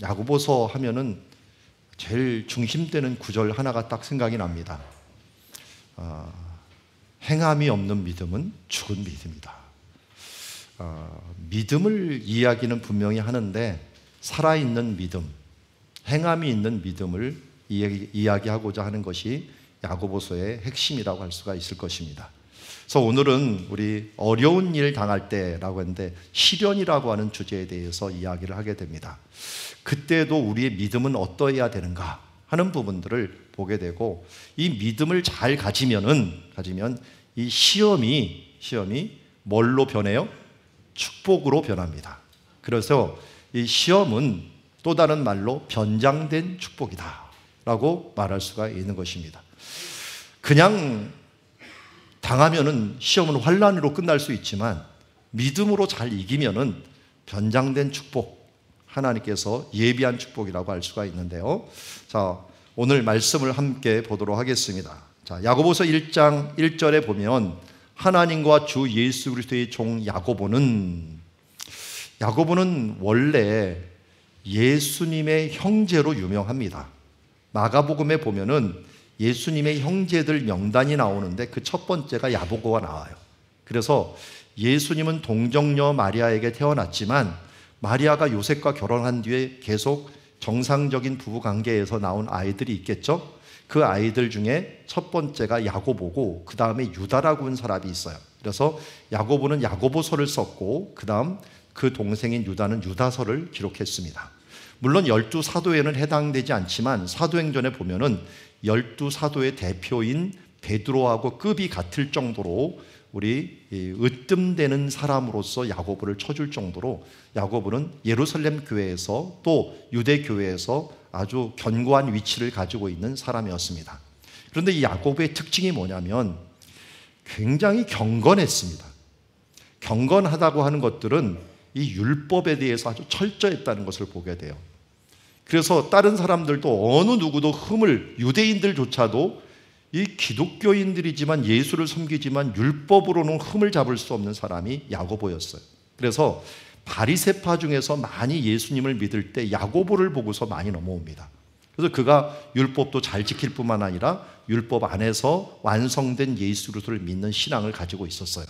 야고보서 하면은 제일 중심되는 구절 하나가 딱 생각이 납니다. 행함이 없는 믿음은 죽은 믿음이다. 믿음을 이야기는 분명히 하는데 살아있는 믿음, 행함이 있는 믿음을 이야기하고자 하는 것이 야고보서의 핵심이라고 할 수가 있을 것입니다. 그래서 오늘은 우리 어려운 일 당할 때라고 했는데 시련이라고 하는 주제에 대해서 이야기를 하게 됩니다. 그때도 우리의 믿음은 어떠해야 되는가 하는 부분들을 보게 되고, 이 믿음을 잘 가지면 이 시험이 뭘로 변해요? 축복으로 변합니다. 그래서 이 시험은 또 다른 말로 변장된 축복이다 라고 말할 수가 있는 것입니다. 그냥 당하면은 시험은 환난으로 끝날 수 있지만 믿음으로 잘 이기면은 변장된 축복, 하나님께서 예비한 축복이라고 할 수가 있는데요. 자, 오늘 말씀을 함께 보도록 하겠습니다. 자, 야고보서 1장 1절에 보면 하나님과 주 예수 그리스도의 종 야고보는 원래 예수님의 형제로 유명합니다. 마가복음에 보면은 예수님의 형제들 명단이 나오는데 그 첫 번째가 야고보가 나와요. 그래서 예수님은 동정녀 마리아에게 태어났지만 마리아가 요셉과 결혼한 뒤에 계속 정상적인 부부 관계에서 나온 아이들이 있겠죠. 그 아이들 중에 첫 번째가 야고보고 그 다음에 유다라고 하는 사람이 있어요. 그래서 야고보는 야고보서를 썼고 그 다음 그 동생인 유다는 유다서를 기록했습니다. 물론 12사도에는 해당되지 않지만 사도행전에 보면은 12사도의 대표인 베드로하고 급이 같을 정도로 우리 으뜸되는 사람으로서 야고보를 쳐줄 정도로 야고보는 예루살렘 교회에서 또 유대 교회에서 아주 견고한 위치를 가지고 있는 사람이었습니다. 그런데 이 야고보의 특징이 뭐냐면 굉장히 경건했습니다. 경건하다고 하는 것들은 이 율법에 대해서 아주 철저했다는 것을 보게 돼요. 그래서 다른 사람들도 어느 누구도 유대인들조차도 이 기독교인들이지만 예수를 섬기지만 율법으로는 흠을 잡을 수 없는 사람이 야고보였어요. 그래서 바리새파 중에서 많이 예수님을 믿을 때 야고보를 보고서 많이 넘어옵니다. 그래서 그가 율법도 잘 지킬 뿐만 아니라 율법 안에서 완성된 예수 그리스도를 믿는 신앙을 가지고 있었어요.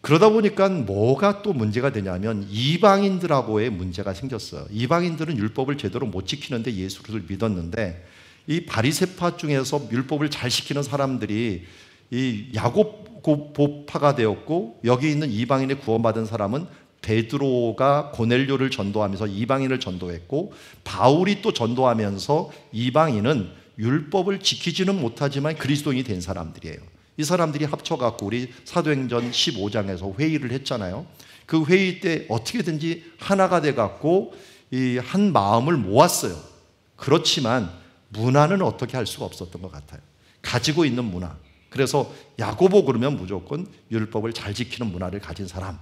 그러다 보니까 뭐가 또 문제가 되냐면 이방인들하고의 문제가 생겼어요. 이방인들은 율법을 제대로 못 지키는데 예수 그리스도를 믿었는데 이 바리새파 중에서 율법을 잘 지키는 사람들이 이 야고보파가 되었고, 여기 있는 이방인의 구원받은 사람은 베드로가 고넬료를 전도하면서 이방인을 전도했고, 바울이 또 전도하면서 이방인은 율법을 지키지는 못하지만 그리스도인이 된 사람들이에요. 이 사람들이 합쳐갖고 우리 사도행전 15장에서 회의를 했잖아요. 그 회의 때 어떻게든지 하나가 돼갖고 이 한 마음을 모았어요. 그렇지만 문화는 어떻게 할 수가 없었던 것 같아요. 가지고 있는 문화. 그래서 야고보 그러면 무조건 율법을 잘 지키는 문화를 가진 사람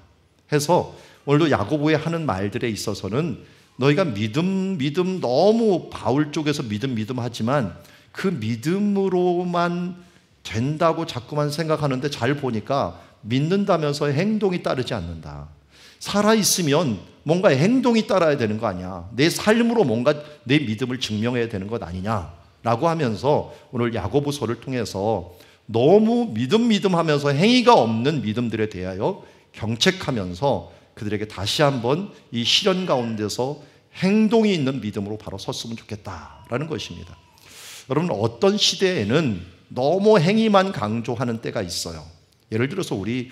해서 오늘도 야고보의 하는 말들에 있어서는 너희가 믿음 너무 바울 쪽에서 믿음 하지만 그 믿음으로만 된다고 자꾸만 생각하는데 잘 보니까 믿는다면서 행동이 따르지 않는다. 살아있으면 뭔가 행동이 따라야 되는 거 아니야. 내 삶으로 뭔가 내 믿음을 증명해야 되는 것 아니냐라고 하면서 오늘 야고보서를 통해서 너무 믿음 하면서 행위가 없는 믿음들에 대하여 경책하면서 그들에게 다시 한번 이 시련 가운데서 행동이 있는 믿음으로 바로 섰으면 좋겠다라는 것입니다. 여러분, 어떤 시대에는 너무 행위만 강조하는 때가 있어요. 예를 들어서 우리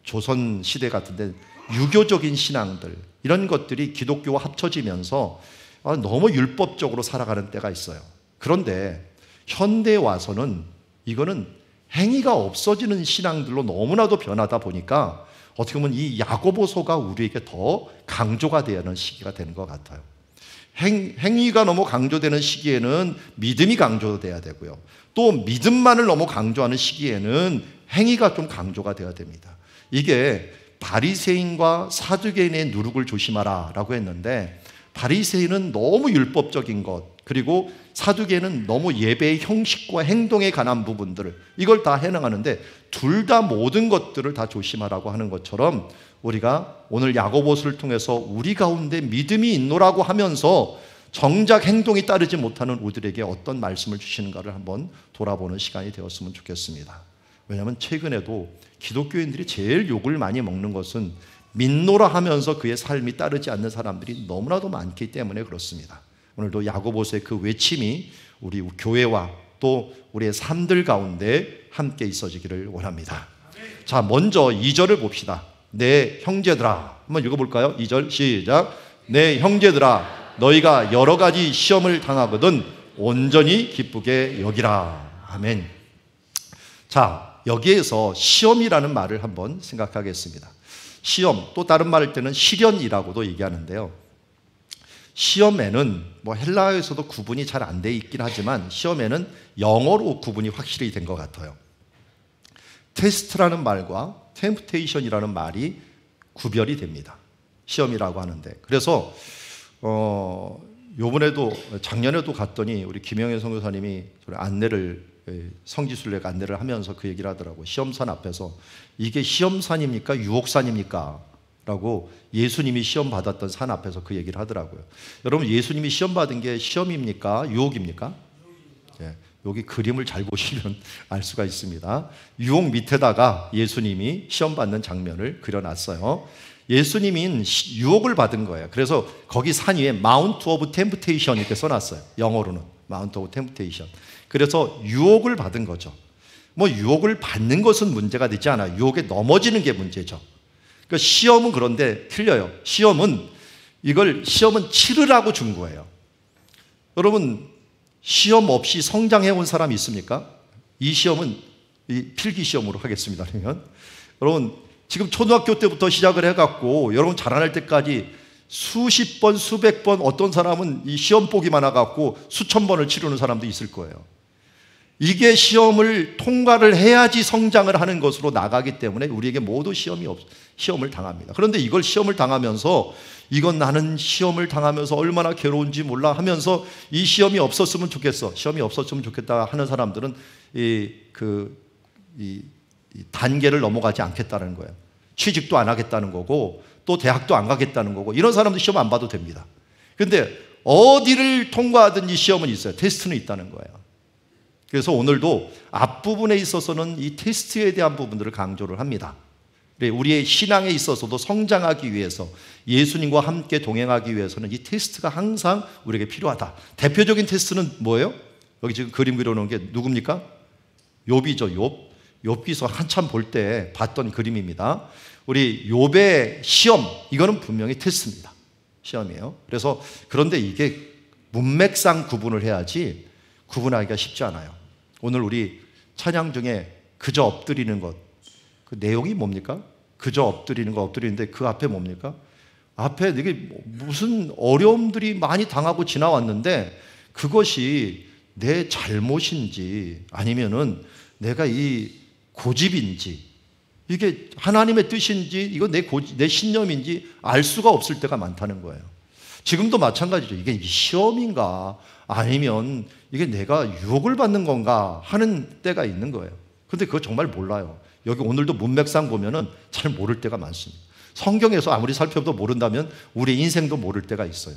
조선 시대 같은데 유교적인 신앙들, 이런 것들이 기독교와 합쳐지면서 너무 율법적으로 살아가는 때가 있어요. 그런데 현대에 와서는 이거는 행위가 없어지는 신앙들로 너무나도 변하다 보니까 어떻게 보면 이 야고보서가 우리에게 더 강조가 되어야 하는 시기가 되는 것 같아요. 행위가 너무 강조되는 시기에는 믿음이 강조돼야 되고요. 또 믿음만을 너무 강조하는 시기에는 행위가 좀 강조가 되어야 됩니다. 이게 바리새인과 사두개인의 누룩을 조심하라 라고 했는데, 바리새인은 너무 율법적인 것, 그리고 사두개는 너무 예배의 형식과 행동에 관한 부분들을 이걸 다 해나가는데 둘 다 모든 것들을 다 조심하라고 하는 것처럼 우리가 오늘 야고보서를 통해서 우리 가운데 믿음이 있노라고 하면서 정작 행동이 따르지 못하는 우리들에게 어떤 말씀을 주시는가를 한번 돌아보는 시간이 되었으면 좋겠습니다. 왜냐하면 최근에도 기독교인들이 제일 욕을 많이 먹는 것은 믿노라 하면서 그의 삶이 따르지 않는 사람들이 너무나도 많기 때문에 그렇습니다. 오늘도 야고보서의 그 외침이 우리 교회와 또 우리의 삶들 가운데 함께 있어지기를 원합니다. 자, 먼저 2절을 봅시다. 내 형제들아, 한번 읽어볼까요? 2절 시작. 내 형제들아, 너희가 여러 가지 시험을 당하거든 온전히 기쁘게 여기라. 아멘. 자, 여기에서 시험이라는 말을 한번 생각하겠습니다. 시험, 또 다른 말할 때는 시련이라고도 얘기하는데요. 시험에는 뭐 헬라어에서도 구분이 잘 안 돼 있긴 하지만 시험에는 영어로 구분이 확실히 된 것 같아요. 테스트라는 말과 템프테이션이라는 말이 구별이 됩니다. 시험이라고 하는데. 그래서 요번에도 작년에도 갔더니 우리 김영애 선교사님이 안내를 성지순례 안내를 하면서 그 얘기를 하더라고요. 시험산 앞에서 이게 시험산입니까? 유혹산입니까? 라고 예수님이 시험 받았던 산 앞에서 그 얘기를 하더라고요. 여러분, 예수님이 시험 받은 게 시험입니까? 유혹입니까? 예, 여기 그림을 잘 보시면 알 수가 있습니다. 유혹 밑에다가 예수님이 시험 받는 장면을 그려놨어요. 예수님은 유혹을 받은 거예요. 그래서 거기 산 위에 마운트 오브 템프테이션 이렇게 써놨어요. 영어로는 마운트 오브 템프테이션. 그래서 유혹을 받은 거죠. 뭐 유혹을 받는 것은 문제가 되지 않아요. 유혹에 넘어지는 게 문제죠. 그러니까 시험은 그런데 틀려요. 시험은 치르라고 준 거예요. 여러분, 시험 없이 성장해 온 사람이 있습니까? 이 시험은 필기 시험으로 하겠습니다. 그러면 여러분, 지금 초등학교 때부터 시작을 해갖고 여러분 자라날 때까지 수십 번, 수백 번, 어떤 사람은 이 시험 보기 많아갖고 수천 번을 치르는 사람도 있을 거예요. 이게 시험을 통과를 해야지 성장을 하는 것으로 나가기 때문에 우리에게 모두 시험을 당합니다. 그런데 이걸 시험을 당하면서 이건 나는 시험을 당하면서 얼마나 괴로운지 몰라 하면서 이 시험이 없었으면 좋겠어. 시험이 없었으면 좋겠다 하는 사람들은 이 단계를 넘어가지 않겠다는 거예요. 취직도 안 하겠다는 거고 또 대학도 안 가겠다는 거고 이런 사람들 시험 안 봐도 됩니다. 그런데 어디를 통과하든지 시험은 있어요. 테스트는 있다는 거예요. 그래서 오늘도 앞부분에 있어서는 이 테스트에 대한 부분들을 강조를 합니다. 우리의 신앙에 있어서도 성장하기 위해서 예수님과 함께 동행하기 위해서는 이 테스트가 항상 우리에게 필요하다. 대표적인 테스트는 뭐예요? 여기 지금 그림 그려놓은 게 누굽니까? 욥이죠. 욥기서 한참 볼 때 봤던 그림입니다. 우리 욥의 시험, 이거는 분명히 테스트입니다. 시험이에요. 그래서 그런데 이게 문맥상 구분을 해야지 구분하기가 쉽지 않아요. 오늘 우리 찬양 중에 그저 엎드리는 것, 그 내용이 뭡니까? 그저 엎드리는 거, 엎드리는데 그 앞에 뭡니까? 앞에 이게 무슨 어려움들이 많이 당하고 지나왔는데 그것이 내 잘못인지 아니면은 내가 이 고집인지 이게 하나님의 뜻인지 이거 내 신념인지 알 수가 없을 때가 많다는 거예요. 지금도 마찬가지죠. 이게 시험인가 아니면 이게 내가 유혹을 받는 건가 하는 때가 있는 거예요. 근데 그거 정말 몰라요. 여기 오늘도 문맥상 보면은 잘 모를 때가 많습니다. 성경에서 아무리 살펴도 모른다면 우리 인생도 모를 때가 있어요.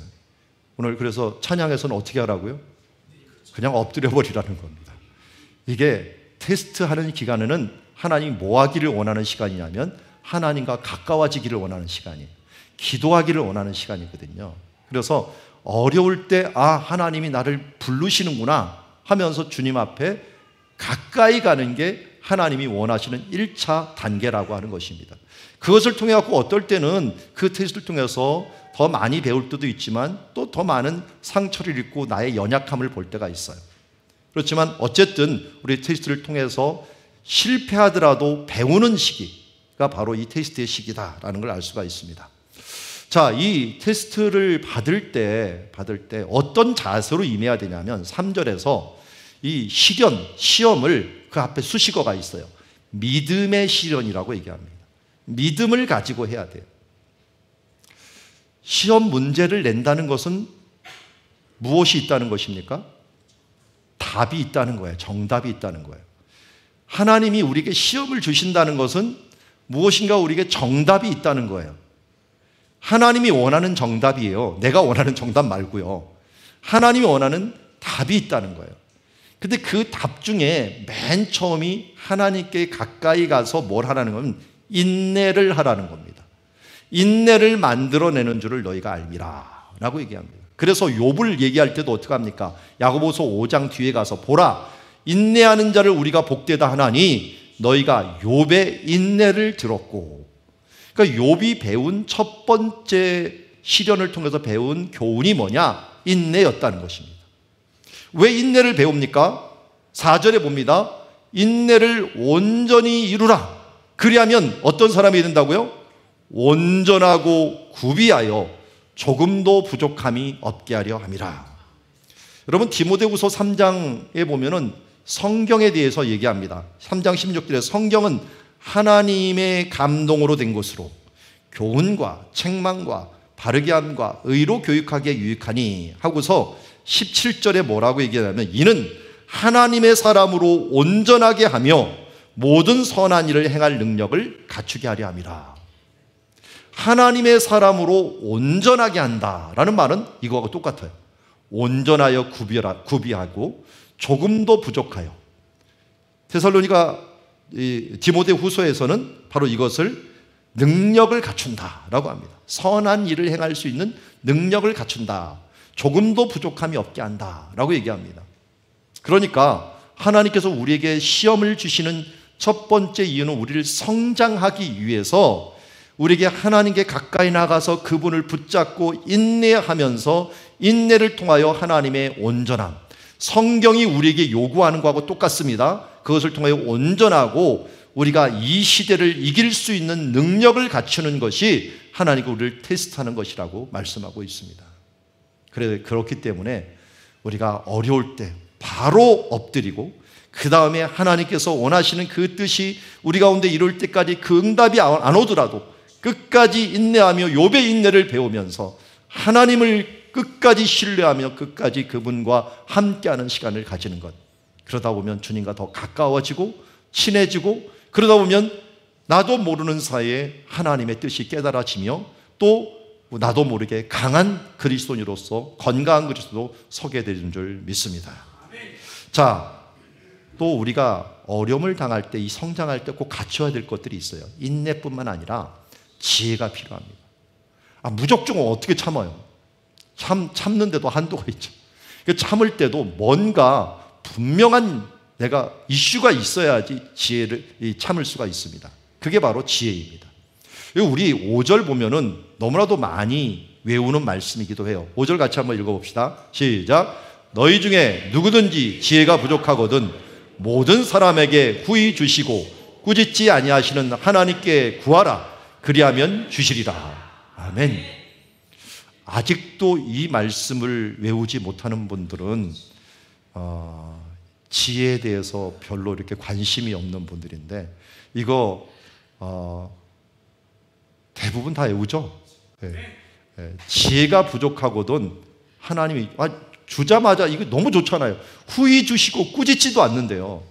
오늘 그래서 찬양에서는 어떻게 하라고요? 그냥 엎드려 버리라는 겁니다. 이게 테스트하는 기간에는 하나님이 뭐 하기를 원하는 시간이냐면 하나님과 가까워지기를 원하는 시간이에요. 기도하기를 원하는 시간이거든요. 그래서 어려울 때 하나님이 나를 부르시는구나 하면서 주님 앞에 가까이 가는 게 하나님이 원하시는 1차 단계라고 하는 것입니다. 그것을 통해 갖고 어떨 때는 그 테스트를 통해서 더 많이 배울 때도 있지만 또 더 많은 상처를 입고 나의 연약함을 볼 때가 있어요. 그렇지만 어쨌든 우리 테스트를 통해서 실패하더라도 배우는 시기가 바로 이 테스트의 시기다라는 걸 알 수가 있습니다. 자, 이 테스트를 받을 때 어떤 자세로 임해야 되냐면 3절에서 이 시험을 그 앞에 수식어가 있어요. 믿음의 시련이라고 얘기합니다. 믿음을 가지고 해야 돼요. 시험 문제를 낸다는 것은 무엇이 있다는 것입니까? 답이 있다는 거예요. 정답이 있다는 거예요. 하나님이 우리에게 시험을 주신다는 것은 무엇인가 우리에게 정답이 있다는 거예요. 하나님이 원하는 정답이에요. 내가 원하는 정답 말고요. 하나님이 원하는 답이 있다는 거예요. 근데 그 답 중에 맨 처음이 하나님께 가까이 가서 뭘 하라는 건 인내를 하라는 겁니다. 인내를 만들어내는 줄을 너희가 알미라 라고 얘기합니다. 그래서 욥을 얘기할 때도 어떻게 합니까? 야고보서 5장 뒤에 가서 보라, 인내하는 자를 우리가 복되다 하나니 너희가 욥의 인내를 들었고. 그러니까 욥이 배운 첫 번째 시련을 통해서 배운 교훈이 뭐냐? 인내였다는 것입니다. 왜 인내를 배웁니까? 4절에 봅니다. 인내를 온전히 이루라. 그리하면 어떤 사람이 된다고요? 온전하고 구비하여 조금도 부족함이 없게 하려 함이라. 여러분, 디모데후서 3장에 보면은 성경에 대해서 얘기합니다. 3장 16절에 성경은 하나님의 감동으로 된 것으로 교훈과 책망과 바르게 함과 의로 교육하기에 유익하니 하고서 17절에 뭐라고 얘기하냐면 이는 하나님의 사람으로 온전하게 하며 모든 선한 일을 행할 능력을 갖추게 하려 함이라. 하나님의 사람으로 온전하게 한다라는 말은 이거하고 똑같아요. 온전하여 구비하고 조금도 부족하여. 데살로니가 디모데후서에서는 바로 이것을 능력을 갖춘다라고 합니다. 선한 일을 행할 수 있는 능력을 갖춘다. 조금도 부족함이 없게 한다라고 얘기합니다. 그러니까 하나님께서 우리에게 시험을 주시는 첫 번째 이유는 우리를 성장하기 위해서 우리에게 하나님께 가까이 나가서 그분을 붙잡고 인내하면서 인내를 통하여 하나님의 온전함, 성경이 우리에게 요구하는 것하고 똑같습니다. 그것을 통하여 온전하고 우리가 이 시대를 이길 수 있는 능력을 갖추는 것이 하나님이 우리를 테스트하는 것이라고 말씀하고 있습니다. 그렇기 때문에 우리가 어려울 때 바로 엎드리고 그 다음에 하나님께서 원하시는 그 뜻이 우리 가운데 이룰 때까지 그 응답이 안 오더라도 끝까지 인내하며 욥의 인내를 배우면서 하나님을 끝까지 신뢰하며 끝까지 그분과 함께하는 시간을 가지는 것. 그러다 보면 주님과 더 가까워지고 친해지고 그러다 보면 나도 모르는 사이에 하나님의 뜻이 깨달아지며 또 나도 모르게 강한 그리스도인으로서 건강한 그리스도로 서게 되는 줄 믿습니다. 자, 또 우리가 어려움을 당할 때 이 성장할 때 꼭 갖춰야 될 것들이 있어요. 인내뿐만 아니라 지혜가 필요합니다. 무적중은 어떻게 참아요? 참는데도 한도가 있죠. 참을 때도 뭔가 분명한 내가 이슈가 있어야지 지혜를 참을 수가 있습니다. 그게 바로 지혜입니다. 우리 5절 보면은 너무나도 많이 외우는 말씀이기도 해요. 5절 같이 한번 읽어봅시다. 시작. 너희 중에 누구든지 지혜가 부족하거든 모든 사람에게 후히 주시고 꾸짖지 아니하시는 하나님께 구하라. 그리하면 주시리라. 아멘. 아직도 이 말씀을 외우지 못하는 분들은 지혜에 대해서 별로 이렇게 관심이 없는 분들인데 이거 대부분 다 외우죠. 지혜가 부족하거든 하나님이 주자마자 이거 너무 좋잖아요. 후히 주시고 꾸짖지도 않는데요.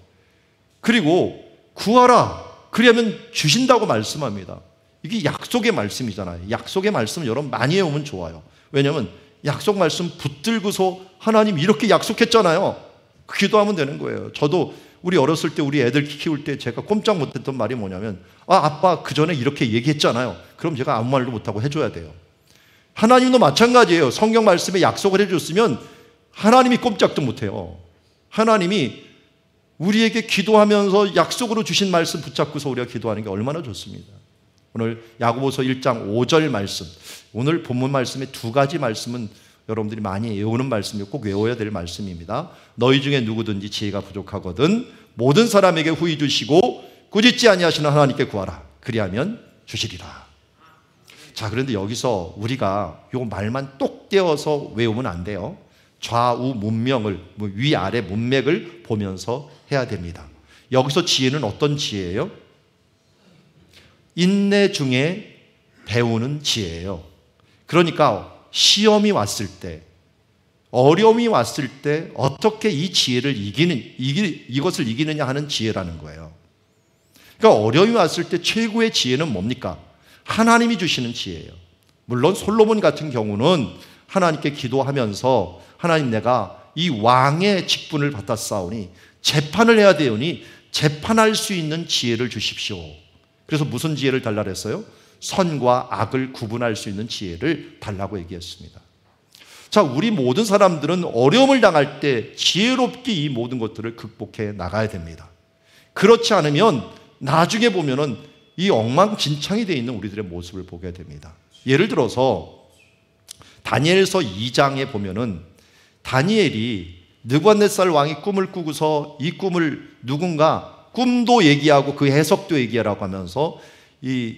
그리고 구하라. 그러면 주신다고 말씀합니다. 이게 약속의 말씀이잖아요. 약속의 말씀 여러분 많이 외우면 좋아요. 왜냐하면 약속 말씀 붙들고서 하나님 이렇게 약속했잖아요. 기도하면 되는 거예요. 저도 우리 어렸을 때 우리 애들 키울 때 제가 꼼짝 못했던 말이 뭐냐면 아빠 그 전에 이렇게 얘기했잖아요. 그럼 제가 아무 말도 못하고 해줘야 돼요. 하나님도 마찬가지예요. 성경 말씀에 약속을 해줬으면 하나님이 꼼짝도 못해요. 하나님이 우리에게 기도하면서 약속으로 주신 말씀 붙잡고서 우리가 기도하는 게 얼마나 좋습니다. 오늘 야고보서 1장 5절 말씀, 오늘 본문 말씀의 두 가지 말씀은 여러분들이 많이 외우는 말씀이고 꼭 외워야 될 말씀입니다. 너희 중에 누구든지 지혜가 부족하거든 모든 사람에게 후히 주시고 꾸짖지 아니하시는 하나님께 구하라. 그리하면 주시리라. 자, 그런데 여기서 우리가 요 말만 똑 떼어서 외우면 안 돼요. 좌우 문명을, 위아래 문맥을 보면서 해야 됩니다. 여기서 지혜는 어떤 지혜예요? 인내 중에 배우는 지혜예요. 그러니까 시험이 왔을 때 어려움이 왔을 때 어떻게 이 지혜를 이것을 이기느냐 하는 지혜라는 거예요. 그러니까 어려움이 왔을 때 최고의 지혜는 뭡니까? 하나님이 주시는 지혜예요. 물론 솔로몬 같은 경우는 하나님께 기도하면서 하나님, 내가 이 왕의 직분을 받았사오니 재판을 해야 되오니 재판할 수 있는 지혜를 주십시오. 그래서 무슨 지혜를 달라고 했어요? 선과 악을 구분할 수 있는 지혜를 달라고 얘기했습니다. 자, 우리 모든 사람들은 어려움을 당할 때 지혜롭게 이 모든 것들을 극복해 나가야 됩니다. 그렇지 않으면 나중에 보면은 이 엉망진창이 되어 있는 우리들의 모습을 보게 됩니다. 예를 들어서 다니엘서 2장에 보면은 다니엘이 느부갓네살 왕이 꿈을 꾸고서 이 꿈을 누군가 꿈도 얘기하고 그 해석도 얘기하라고 하면서 이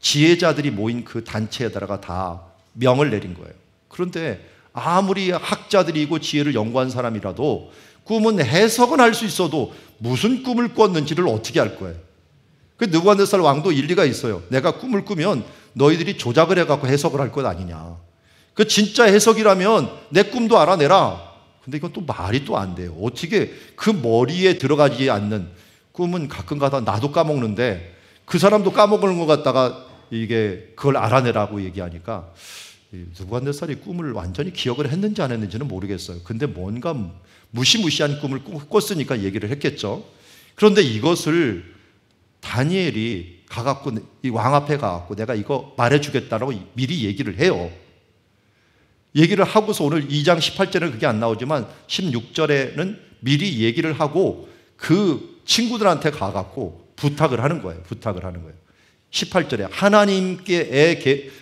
지혜자들이 모인 그 단체에다가 다 명을 내린 거예요. 그런데 아무리 학자들이고 지혜를 연구한 사람이라도 꿈은 해석은 할 수 있어도 무슨 꿈을 꿨는지를 어떻게 알 거예요? 그 느부갓네살 왕도 일리가 있어요. 내가 꿈을 꾸면 너희들이 조작을 해갖고 해석을 할 것 아니냐. 그 진짜 해석이라면 내 꿈도 알아내라. 근데 이건 또 말이 또 안 돼요. 어떻게 그 머리에 들어가지 않는 꿈은 가끔 가다 나도 까먹는데 그 사람도 까먹는 것 같다가 이게 그걸 알아내라고 얘기하니까 느부갓네살이 꿈을 완전히 기억을 했는지 안 했는지는 모르겠어요. 근데 뭔가 무시무시한 꿈을 꿨으니까 얘기를 했겠죠. 그런데 이것을 다니엘이 가갖고 이 왕 앞에 가갖고 내가 이거 말해주겠다라고 미리 얘기를 해요. 얘기를 하고서 오늘 2장 18절에는 그게 안 나오지만 16절에는 미리 얘기를 하고 그 친구들한테 가갖고 부탁을 하는 거예요. 18절에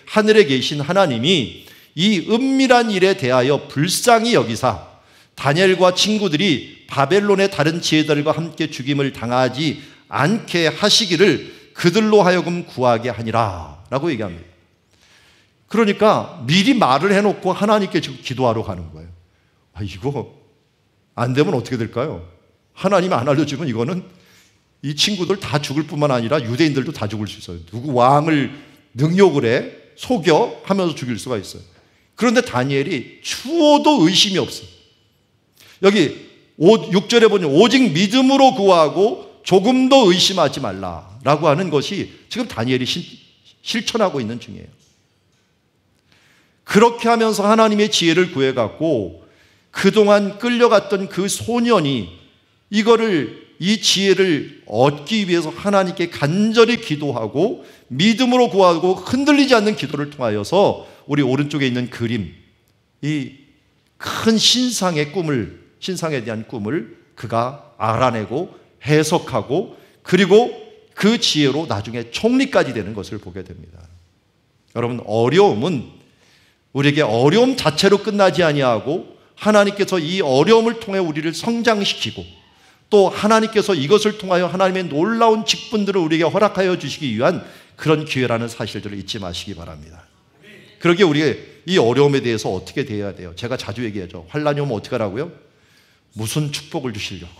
하늘에 계신 하나님이 이 은밀한 일에 대하여 불쌍히 여기사 다니엘과 친구들이 바벨론의 다른 지혜들과 함께 죽임을 당하지 않게 하시기를 그들로 하여금 구하게 하니라 라고 얘기합니다. 그러니까 미리 말을 해놓고 하나님께 지금 기도하러 가는 거예요. 이거 안 되면 어떻게 될까요? 하나님이 안 알려주면 이거는 이 친구들 다 죽을 뿐만 아니라 유대인들도 다 죽을 수 있어요. 누구 왕을 능욕을 해 속여 하면서 죽일 수가 있어요. 그런데 다니엘이 추호도 의심이 없어요. 여기 6절에 보면 오직 믿음으로 구하고 조금도 의심하지 말라라고 하는 것이 지금 다니엘이 실천하고 있는 중이에요. 그렇게 하면서 하나님의 지혜를 구해갖고 그동안 끌려갔던 그 소년이 이 지혜를 얻기 위해서 하나님께 간절히 기도하고 믿음으로 구하고 흔들리지 않는 기도를 통하여서 우리 오른쪽에 있는 그림, 이 큰 신상에 대한 꿈을 그가 알아내고 해석하고 그리고 그 지혜로 나중에 총리까지 되는 것을 보게 됩니다. 여러분, 어려움은 우리에게 어려움 자체로 끝나지 아니하고 하나님께서 이 어려움을 통해 우리를 성장시키고 또 하나님께서 이것을 통하여 하나님의 놀라운 직분들을 우리에게 허락하여 주시기 위한 그런 기회라는 사실들을 잊지 마시기 바랍니다. 그러기에 우리가 이 어려움에 대해서 어떻게 대해야 돼요? 제가 자주 얘기하죠. 환난이 오면 어떻게 하라고요? 무슨 축복을 주시려고,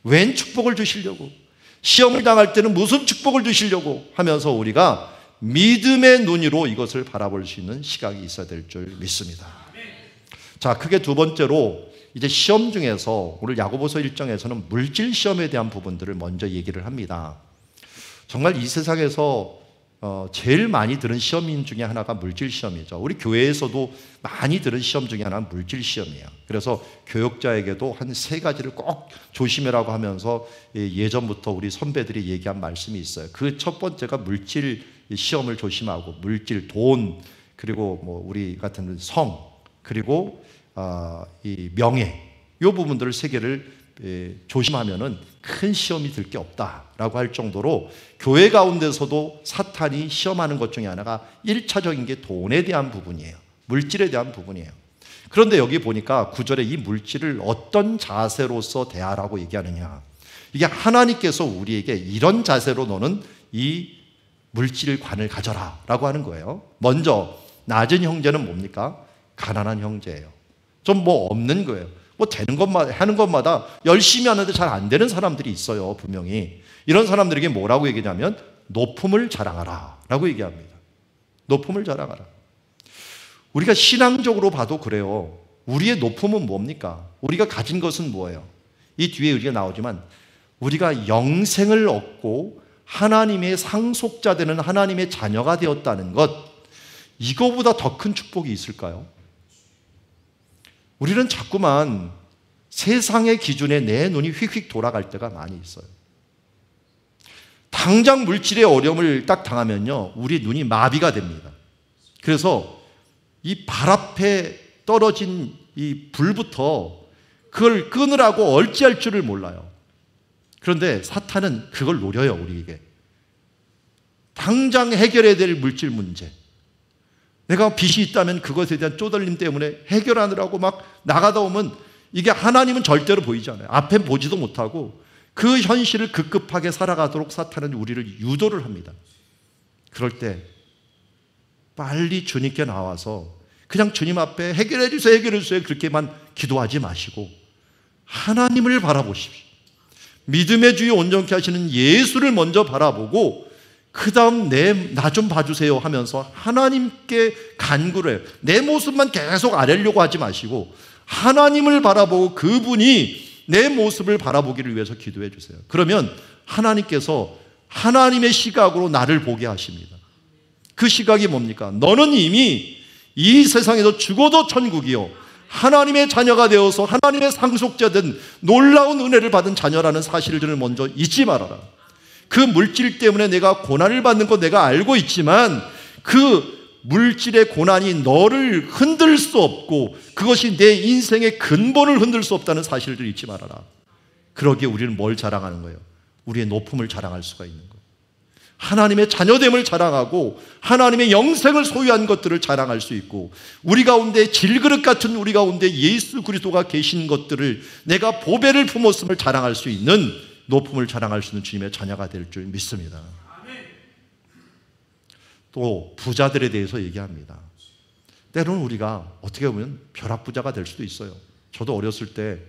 웬 축복을 주시려고, 시험을 당할 때는 무슨 축복을 주시려고 하면서 우리가 믿음의 눈으로 이것을 바라볼 수 있는 시각이 있어야 될 줄 믿습니다. 자, 크게 두 번째로 이제 시험 중에서 오늘 야고보서 1장에서는 물질 시험에 대한 부분들을 먼저 얘기를 합니다. 정말 이 세상에서 제일 많이 들은 시험인 중에 하나가 물질 시험이죠. 우리 교회에서도 많이 들은 시험 중에 하나는 물질 시험이에요. 그래서 교역자에게도 한 3가지를 꼭 조심해라고 하면서 예전부터 우리 선배들이 얘기한 말씀이 있어요. 그 첫 번째가 물질 시험을 조심하고, 물질, 돈, 그리고 뭐 우리 같은 성, 그리고 이 명예, 이 부분들을 3개를 조심하면은 큰 시험이 들 게 없다라고 할 정도로 교회 가운데서도 사탄이 시험하는 것 중에 하나가 1차적인 게 돈에 대한 부분이에요. 물질에 대한 부분이에요. 그런데 여기 보니까 9절에 이 물질을 어떤 자세로서 대하라고 얘기하느냐, 이게 하나님께서 우리에게 이런 자세로 너는 이 물질관을 가져라 라고 하는 거예요. 먼저 낮은 형제는 뭡니까? 가난한 형제예요. 좀 뭐 없는 거예요. 뭐 되는 것마다 하는 것마다 열심히 하는데 잘 안 되는 사람들이 있어요. 분명히 이런 사람들에게 뭐라고 얘기냐면 높음을 자랑하라 라고 얘기합니다. 높음을 자랑하라. 우리가 신앙적으로 봐도 그래요. 우리의 높음은 뭡니까? 우리가 가진 것은 뭐예요? 이 뒤에 우리가 나오지만 우리가 영생을 얻고 하나님의 상속자 되는 하나님의 자녀가 되었다는 것, 이거보다 더 큰 축복이 있을까요? 우리는 자꾸만 세상의 기준에 내 눈이 휙휙 돌아갈 때가 많이 있어요. 당장 물질의 어려움을 딱 당하면요, 우리 눈이 마비가 됩니다. 그래서 이 발 앞에 떨어진 이 불부터 그걸 끄느라고 얼찌할 줄을 몰라요. 그런데 사탄은 그걸 노려요, 우리에게. 당장 해결해야 될 물질 문제. 내가 빚이 있다면 그것에 대한 쪼들림 때문에 해결하느라고 막 나가다 오면 이게 하나님은 절대로 보이지 않아요. 앞에 보지도 못하고 그 현실을 급급하게 살아가도록 사탄은 우리를 유도를 합니다. 그럴 때 빨리 주님께 나와서 그냥 주님 앞에 해결해 주세요, 해결해 주세요 그렇게만 기도하지 마시고 하나님을 바라보십시오. 믿음의 주여 온전케 하시는 예수를 먼저 바라보고 그 다음 나 좀 봐주세요 하면서 하나님께 간구를 해요. 내 모습만 계속 아뢰려고 하지 마시고 하나님을 바라보고 그분이 내 모습을 바라보기를 위해서 기도해 주세요. 그러면 하나님께서 하나님의 시각으로 나를 보게 하십니다. 그 시각이 뭡니까? 너는 이미 이 세상에서 죽어도 천국이요, 하나님의 자녀가 되어서 하나님의 상속자된 놀라운 은혜를 받은 자녀라는 사실을 먼저 잊지 말아라. 그 물질 때문에 내가 고난을 받는 거 내가 알고 있지만 그 물질의 고난이 너를 흔들 수 없고 그것이 내 인생의 근본을 흔들 수 없다는 사실을 잊지 말아라. 그러기에 우리는 뭘 자랑하는 거예요? 우리의 높음을 자랑할 수가 있는 거예요. 하나님의 자녀됨을 자랑하고 하나님의 영생을 소유한 것들을 자랑할 수 있고 우리 가운데 질그릇 같은 우리 가운데 예수 그리스도가 계신 것들을 내가 보배를 품었음을 자랑할 수 있는 높음을 자랑할 수 있는 주님의 자녀가 될 줄 믿습니다. 또 부자들에 대해서 얘기합니다. 때로는 우리가 어떻게 보면 벼락부자가 될 수도 있어요. 저도 어렸을 때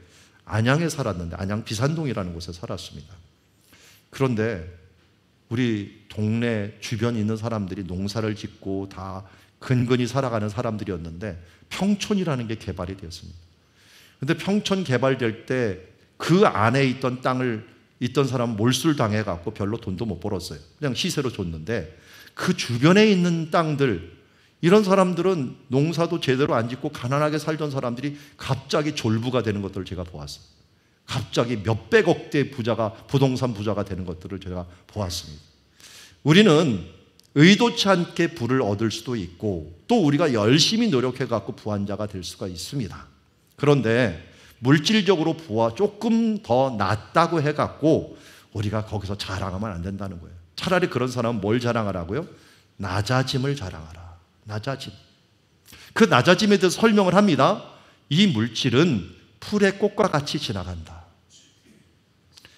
안양에 살았는데 안양 비산동이라는 곳에 살았습니다. 그런데 우리 동네 주변에 있는 사람들이 농사를 짓고 다 근근히 살아가는 사람들이었는데 평촌이라는 게 개발이 되었습니다. 그런데 평촌 개발될 때 그 안에 있던 땅을 있던 사람은 몰수당해갖고 별로 돈도 못 벌었어요. 그냥 시세로 줬는데 그 주변에 있는 땅들, 이런 사람들은 농사도 제대로 안 짓고 가난하게 살던 사람들이 갑자기 졸부가 되는 것들을 제가 보았어요. 갑자기 몇백억대 부자가, 부동산 부자가 되는 것들을 제가 보았습니다. 우리는 의도치 않게 부를 얻을 수도 있고 또 우리가 열심히 노력해갖고 부한자가 될 수가 있습니다. 그런데 물질적으로 부와 조금 더 낫다고 해갖고 우리가 거기서 자랑하면 안 된다는 거예요. 차라리 그런 사람은 뭘 자랑하라고요? 낮아짐을 자랑하라. 낮아짐. 그 낮아짐에 대해서 설명을 합니다. 이 물질은 풀의 꽃과 같이 지나간다.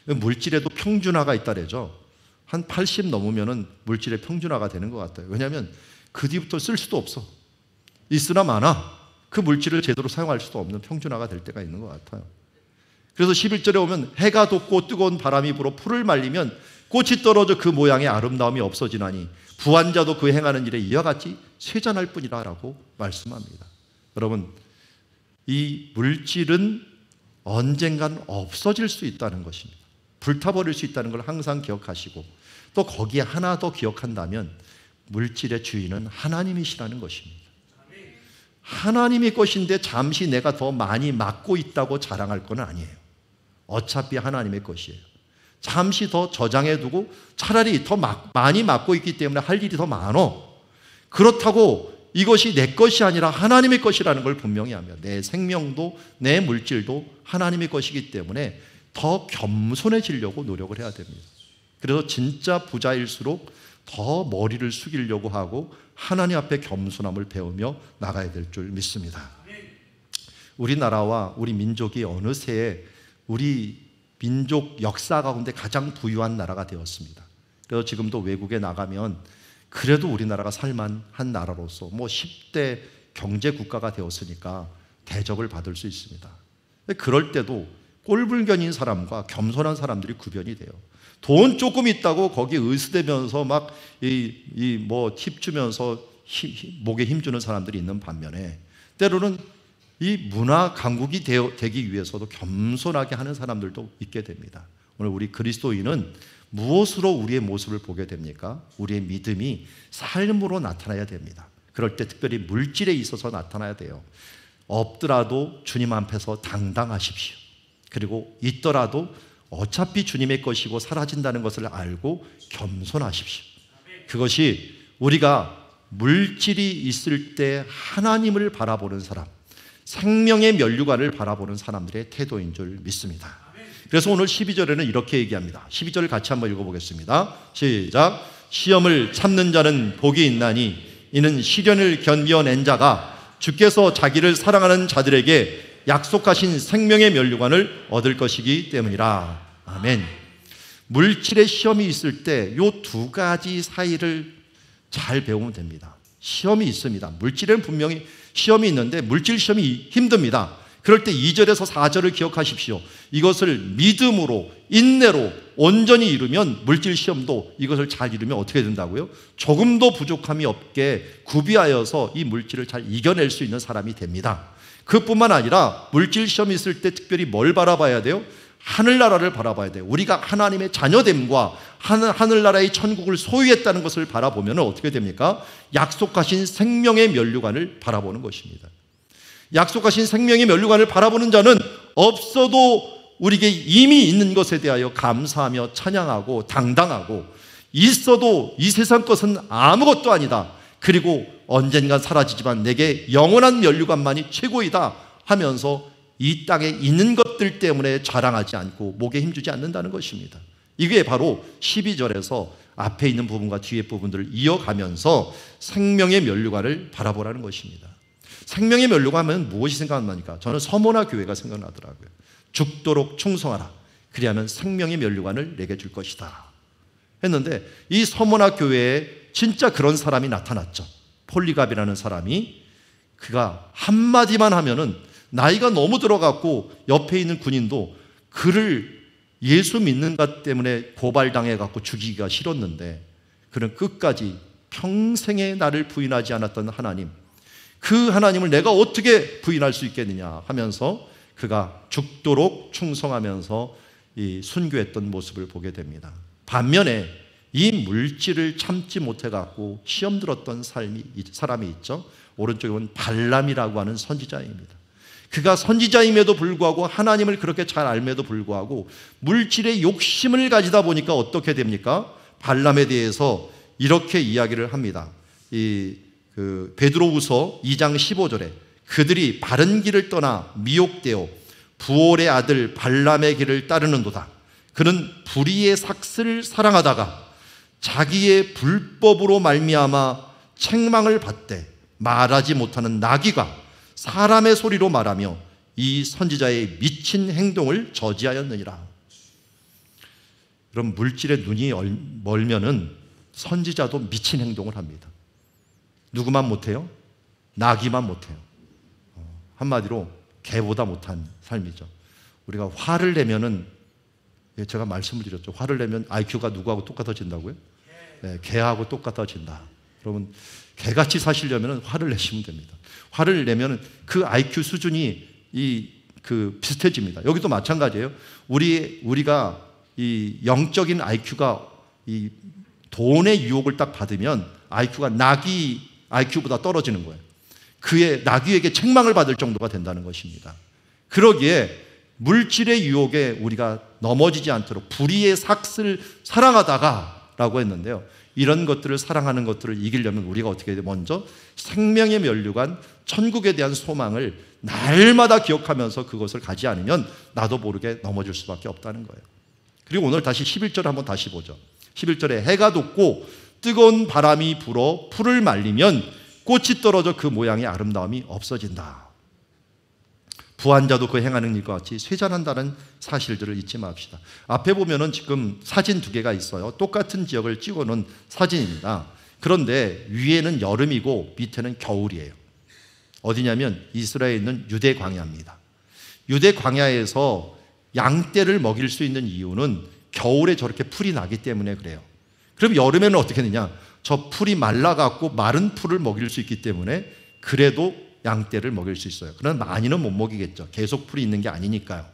물질에도 평준화가 있다래죠. 한 80 넘으면은 물질의 평준화가 되는 것 같아요. 왜냐하면 그 뒤부터 쓸 수도 없어. 있으나 마나 그 물질을 제대로 사용할 수도 없는 평준화가 될 때가 있는 것 같아요. 그래서 11절에 오면 해가 돋고 뜨거운 바람이 불어 풀을 말리면 꽃이 떨어져 그 모양의 아름다움이 없어지나니 부한 자도 그 행하는 일에 이와 같이 쇠잔할 뿐이라 라고 말씀합니다. 여러분, 이 물질은 언젠간 없어질 수 있다는 것입니다. 불타버릴 수 있다는 걸 항상 기억하시고 또 거기에 하나 더 기억한다면 물질의 주인은 하나님이시라는 것입니다. 하나님의 것인데 잠시 내가 더 많이 맡고 있다고 자랑할 건 아니에요. 어차피 하나님의 것이에요. 잠시 더 저장해두고 차라리 더 많이 맡고 있기 때문에 할 일이 더 많어. 그렇다고 이것이 내 것이 아니라 하나님의 것이라는 걸 분명히 하며 내 생명도 내 물질도 하나님의 것이기 때문에 더 겸손해지려고 노력을 해야 됩니다. 그래서 진짜 부자일수록 더 머리를 숙이려고 하고 하나님 앞에 겸손함을 배우며 나가야 될 줄 믿습니다. 우리나라와 우리 민족이 어느새 우리 민족 역사 가운데 가장 부유한 나라가 되었습니다. 그래서 지금도 외국에 나가면 그래도 우리나라가 살만한 나라로서 10대 경제 국가가 되었으니까 대접을 받을 수 있습니다. 그럴 때도 꼴불견인 사람과 겸손한 사람들이 구별이 돼요. 돈 조금 있다고 거기 의스대면서 막 팁 주면서 목에 힘주는 사람들이 있는 반면에 때로는 이 문화 강국이 되기 위해서도 겸손하게 하는 사람들도 있게 됩니다. 오늘 우리 그리스도인은 무엇으로 우리의 모습을 보게 됩니까? 우리의 믿음이 삶으로 나타나야 됩니다. 그럴 때 특별히 물질에 있어서 나타나야 돼요. 없더라도 주님 앞에서 당당하십시오. 그리고 있더라도 어차피 주님의 것이고 사라진다는 것을 알고 겸손하십시오. 그것이 우리가 물질이 있을 때 하나님을 바라보는 사람, 생명의 면류관을 바라보는 사람들의 태도인 줄 믿습니다. 그래서 오늘 12절에는 이렇게 얘기합니다. 12절 같이 한번 읽어보겠습니다. 시작. 시험을 참는 자는 복이 있나니 이는 시련을 견뎌낸 자가 주께서 자기를 사랑하는 자들에게 약속하신 생명의 면류관을 얻을 것이기 때문이라. 아멘. 물질의 시험이 있을 때 이 두 가지 사이를 잘 배우면 됩니다. 시험이 있습니다. 물질에는 분명히 시험이 있는데 물질 시험이 힘듭니다. 그럴 때 2절에서 4절을 기억하십시오. 이것을 믿음으로 인내로 온전히 이루면 물질 시험도 이것을 잘 이루면 어떻게 된다고요? 조금도 부족함이 없게 구비하여서 이 물질을 잘 이겨낼 수 있는 사람이 됩니다. 그뿐만 아니라 물질 시험이 있을 때 특별히 뭘 바라봐야 돼요? 하늘나라를 바라봐야 돼요. 우리가 하나님의 자녀됨과 하늘나라의 천국을 소유했다는 것을 바라보면 어떻게 됩니까? 약속하신 생명의 면류관을 바라보는 것입니다. 약속하신 생명의 면류관을 바라보는 자는 없어도 우리에게 이미 있는 것에 대하여 감사하며 찬양하고 당당하고, 있어도 이 세상 것은 아무것도 아니다, 그리고 언젠간 사라지지만 내게 영원한 면류관만이 최고이다 하면서 이 땅에 있는 것들 때문에 자랑하지 않고 목에 힘주지 않는다는 것입니다. 이게 바로 12절에서 앞에 있는 부분과 뒤에 부분들을 이어가면서 생명의 면류관을 바라보라는 것입니다. 생명의 면류관 하면 무엇이 생각납니까? 저는 서모나 교회가 생각나더라고요. 죽도록 충성하라, 그리하면 생명의 면류관을 내게 줄 것이다 했는데, 이 서모나 교회에 진짜 그런 사람이 나타났죠. 폴리갑이라는 사람이, 그가 한마디만 하면은 나이가 너무 들어갔고 옆에 있는 군인도 그를 예수 믿는 것 때문에 고발당해갖고 죽이기가 싫었는데, 그는 끝까지 평생에 나를 부인하지 않았던 하나님, 그 하나님을 내가 어떻게 부인할 수 있겠느냐 하면서 그가 죽도록 충성하면서 이 순교했던 모습을 보게 됩니다. 반면에 이 물질을 참지 못해갖고 시험 들었던 사람이 있죠. 오른쪽에 보면 발람이라고 하는 선지자입니다. 그가 선지자임에도 불구하고 하나님을 그렇게 잘 알면에도 불구하고 물질의 욕심을 가지다 보니까 어떻게 됩니까? 발람에 대해서 이렇게 이야기를 합니다. 베드로후서 2장 15절에 그들이 바른 길을 떠나 미혹되어 부올의 아들 발람의 길을 따르는도다. 그는 불의의 삭슬을 사랑하다가 자기의 불법으로 말미암아 책망을 받되 말하지 못하는 나귀가 사람의 소리로 말하며 이 선지자의 미친 행동을 저지하였느니라. 그럼 물질에 눈이 멀면은 선지자도 미친 행동을 합니다. 누구만 못해요? 나귀만 못해요. 한마디로 개보다 못한 삶이죠. 우리가 화를 내면은, 제가 말씀을 드렸죠. 화를 내면 IQ가 누구하고 똑같아진다고요? 네, 개하고 똑같아진다. 여러분, 개같이 사시려면 화를 내시면 됩니다. 화를 내면 그 IQ 수준이 비슷해집니다. 여기도 마찬가지예요. 우리가 이 영적인 IQ가 이 돈의 유혹을 딱 받으면 IQ가 나귀 IQ보다 떨어지는 거예요. 그의 나귀에게 책망을 받을 정도가 된다는 것입니다. 그러기에 물질의 유혹에 우리가 넘어지지 않도록 불의의 삭슬을 사랑하다가 라고 했는데요. 이런 것들을 사랑하는 것들을 이기려면 우리가 어떻게 해야 돼요? 먼저 생명의 면류관, 천국에 대한 소망을 날마다 기억하면서 그것을 가지 않으면 나도 모르게 넘어질 수밖에 없다는 거예요. 그리고 오늘 다시 11절 한번 다시 보죠. 11절에 해가 돋고 뜨거운 바람이 불어 풀을 말리면 꽃이 떨어져 그 모양의 아름다움이 없어진다. 부한자도 그 행하는 일과 같이 쇠잔한다는 사실들을 잊지 맙시다. 앞에 보면은 지금 사진 두 개가 있어요. 똑같은 지역을 찍어놓은 사진입니다. 그런데 위에는 여름이고 밑에는 겨울이에요. 어디냐면 이스라엘에 있는 유대 광야입니다. 유대 광야에서 양떼를 먹일 수 있는 이유는 겨울에 저렇게 풀이 나기 때문에 그래요. 그럼 여름에는 어떻게 되냐? 저 풀이 말라갖고 마른 풀을 먹일 수 있기 때문에 그래도 양떼를 먹일 수 있어요. 그러나 많이는 못 먹이겠죠. 계속 풀이 있는 게 아니니까요.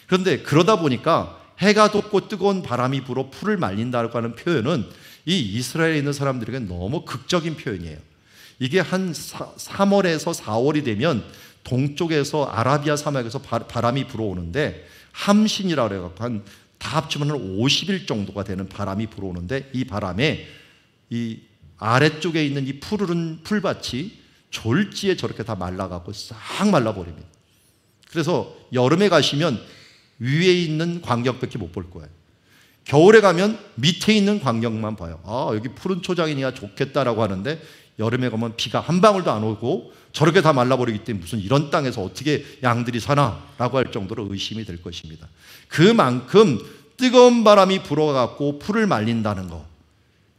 그런데 그러다 보니까 해가 돋고 뜨거운 바람이 불어 풀을 말린다고 하는 표현은 이 이스라엘에 있는 사람들에게 너무 극적인 표현이에요. 이게 한 3월에서 4월이 되면 동쪽에서 아라비아 사막에서 바람이 불어오는데 함신이라고 해갖고 다 합치면 한 50일 정도가 되는 바람이 불어오는데 이 바람에 이 아래쪽에 있는 이 푸르른 풀밭이 졸지에 저렇게 다 말라갖고 싹 말라버립니다. 그래서 여름에 가시면 위에 있는 광경밖에 못 볼 거예요. 겨울에 가면 밑에 있는 광경만 봐요. 아, 여기 푸른 초장이니까 좋겠다라고 하는데 여름에 가면 비가 한 방울도 안 오고 저렇게 다 말라버리기 때문에 무슨 이런 땅에서 어떻게 양들이 사나라고 할 정도로 의심이 될 것입니다. 그만큼 뜨거운 바람이 불어갖고 풀을 말린다는 거,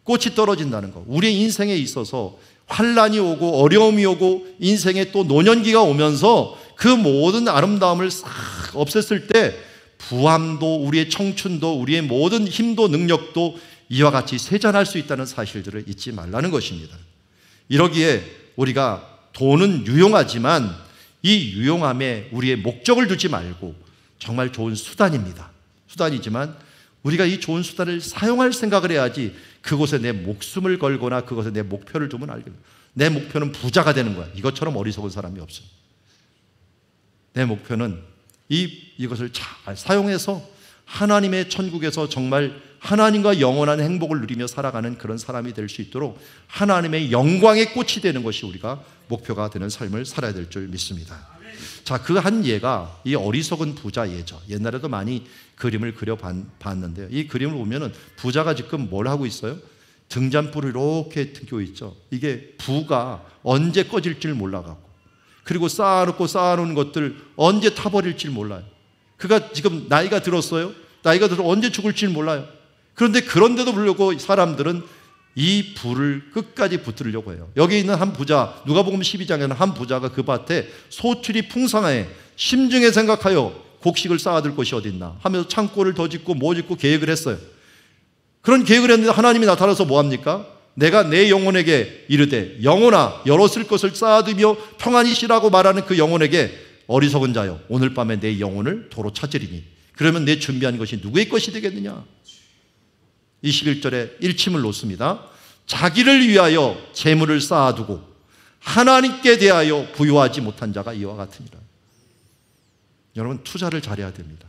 꽃이 떨어진다는 거, 우리의 인생에 있어서 환란이 오고 어려움이 오고 인생에 또 노년기가 오면서 그 모든 아름다움을 싹 없앴을 때 부함도 우리의 청춘도 우리의 모든 힘도 능력도 이와 같이 쇠잔할 수 있다는 사실들을 잊지 말라는 것입니다. 이러기에 우리가 돈은 유용하지만 이 유용함에 우리의 목적을 두지 말고 정말 좋은 수단입니다. 수단이지만 우리가 이 좋은 수단을 사용할 생각을 해야지 그곳에 내 목숨을 걸거나 그것에 내 목표를 두면 알겠다. 내 목표는 부자가 되는 거야. 이것처럼 어리석은 사람이 없어요. 내 목표는 이것을 잘 사용해서 하나님의 천국에서 정말 하나님과 영원한 행복을 누리며 살아가는 그런 사람이 될 수 있도록 하나님의 영광의 꽃이 되는 것이 우리가 목표가 되는 삶을 살아야 될 줄 믿습니다. 자, 그 한 예가 이 어리석은 부자 예죠. 옛날에도 많이 그림을 그려봤는데요. 이 그림을 보면은 부자가 지금 뭘 하고 있어요? 등잔불을 이렇게 등고 있죠. 이게 부가 언제 꺼질 줄 몰라갖고 그리고 쌓아놓은 것들 언제 타버릴지 몰라요. 그가 지금 나이가 들었어요. 나이가 들어 언제 죽을지 몰라요. 그런데 그런데도 불구하고 사람들은 이 불을 끝까지 붙들려고 해요. 여기 있는 한 부자, 누가복음 12장에는 한 부자가 그 밭에 소출이 풍성해 심중에 생각하여 곡식을 쌓아둘 곳이 어딨나 하면서 창고를 더 짓고 뭐 짓고 계획을 했어요. 그런 계획을 했는데 하나님이 나타나서 뭐합니까? 내가 내 영혼에게 이르되 영혼아 여러 쓸 것을 쌓아두며 평안히 쉬라고 말하는 그 영혼에게 어리석은 자여 오늘 밤에 내 영혼을 도로 찾으리니 그러면 내 준비한 것이 누구의 것이 되겠느냐. 21절에 일침을 놓습니다. 자기를 위하여 재물을 쌓아두고 하나님께 대하여 부유하지 못한 자가 이와 같으니라. 여러분 투자를 잘해야 됩니다.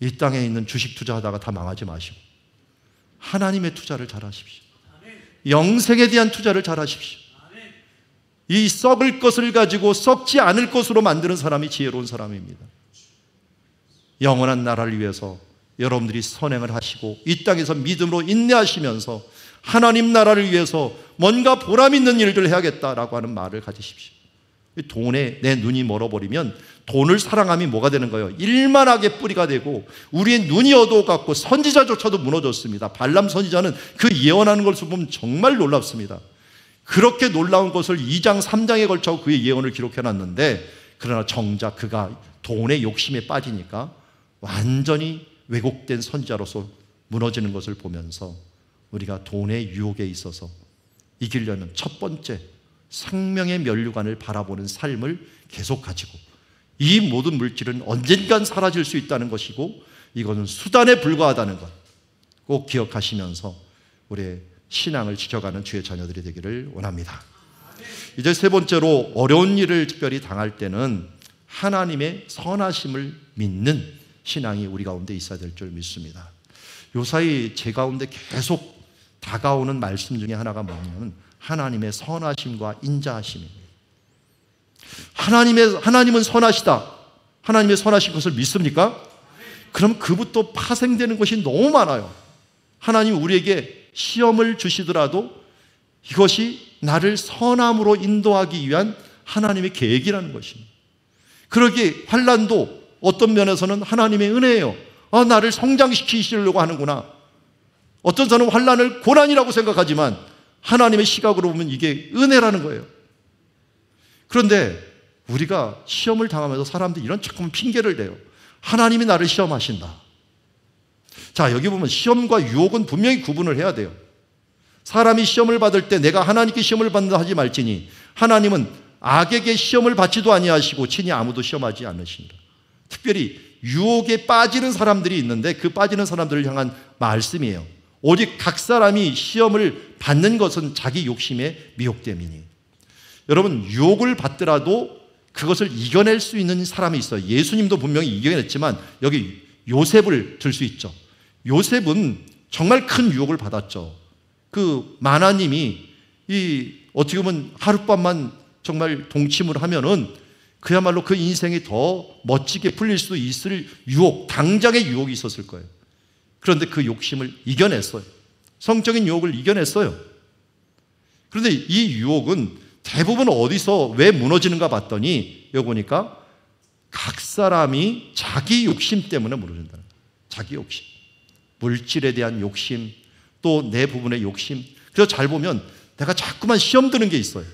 이 땅에 있는 주식 투자하다가 다 망하지 마시고 하나님의 투자를 잘하십시오. 영생에 대한 투자를 잘하십시오. 이 썩을 것을 가지고 썩지 않을 것으로 만드는 사람이 지혜로운 사람입니다. 영원한 나라를 위해서 여러분들이 선행을 하시고 이 땅에서 믿음으로 인내하시면서 하나님 나라를 위해서 뭔가 보람 있는 일들을 해야겠다라고 하는 말을 가지십시오. 돈에 내 눈이 멀어버리면 돈을 사랑함이 뭐가 되는 거예요? 일만하게 뿌리가 되고 우리의 눈이 어두워갖고 선지자조차도 무너졌습니다. 발람 선지자는 그 예언하는 것을 보면 정말 놀랍습니다. 그렇게 놀라운 것을 2장 3장에 걸쳐 그의 예언을 기록해놨는데 그러나 정작 그가 돈의 욕심에 빠지니까 완전히 왜곡된 선지자로서 무너지는 것을 보면서 우리가 돈의 유혹에 있어서 이기려면 첫 번째 생명의 면류관을 바라보는 삶을 계속 가지고 이 모든 물질은 언젠간 사라질 수 있다는 것이고 이것은 수단에 불과하다는 것 꼭 기억하시면서 우리의 신앙을 지켜가는 주의 자녀들이 되기를 원합니다. 이제 세 번째로 어려운 일을 특별히 당할 때는 하나님의 선하심을 믿는 신앙이 우리 가운데 있어야 될 줄 믿습니다. 요사이 제 가운데 계속 다가오는 말씀 중에 하나가 뭐냐면 하나님의 선하심과 인자하심입니다. 하나님은 선하시다. 하나님의 선하신 것을 믿습니까? 그럼 그부터 파생되는 것이 너무 많아요. 하나님이 우리에게 시험을 주시더라도 이것이 나를 선함으로 인도하기 위한 하나님의 계획이라는 것입니다. 그러기에 환난도 어떤 면에서는 하나님의 은혜예요. 나를 성장시키시려고 하는구나. 어떤 사람은 환난을 고난이라고 생각하지만 하나님의 시각으로 보면 이게 은혜라는 거예요. 그런데 우리가 시험을 당하면서 사람들이 이런 조금 핑계를 대요. 하나님이 나를 시험하신다. 자, 여기 보면 시험과 유혹은 분명히 구분을 해야 돼요. 사람이 시험을 받을 때 내가 하나님께 시험을 받는다 하지 말지니 하나님은 악에게 시험을 받지도 아니하시고 친히 아무도 시험하지 않으시니라. 특별히 유혹에 빠지는 사람들이 있는데 그 빠지는 사람들을 향한 말씀이에요. 오직 각 사람이 시험을 받는 것은 자기 욕심의 미혹 때문이에요. 여러분, 유혹을 받더라도 그것을 이겨낼 수 있는 사람이 있어요. 예수님도 분명히 이겨냈지만 여기 요셉을 들 수 있죠. 요셉은 정말 큰 유혹을 받았죠. 그 만화님이 어떻게 보면 하룻밤만 정말 동침을 하면은 그야말로 그 인생이 더 멋지게 풀릴 수도 있을 유혹, 당장의 유혹이 있었을 거예요. 그런데 그 욕심을 이겨냈어요. 성적인 유혹을 이겨냈어요. 그런데 이 유혹은 대부분 어디서 왜 무너지는가 봤더니 여기 보니까 각 사람이 자기 욕심 때문에 무너진다는 거예요. 자기 욕심. 물질에 대한 욕심, 또 내 부분의 욕심. 그래서 잘 보면 내가 자꾸만 시험 드는 게 있어요.